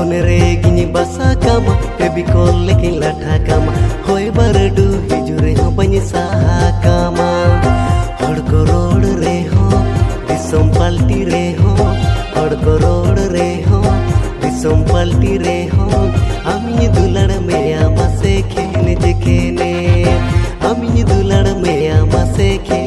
Mone re gini basa kama Baby call lekin latha kama Hoi baradu hijure ho bani saha kama Hod ko road re ho Disam palti re ho Hod ko road re ho Disam palti re ho Ami dulad me ama se khene je khene Ami dulad me ama se khene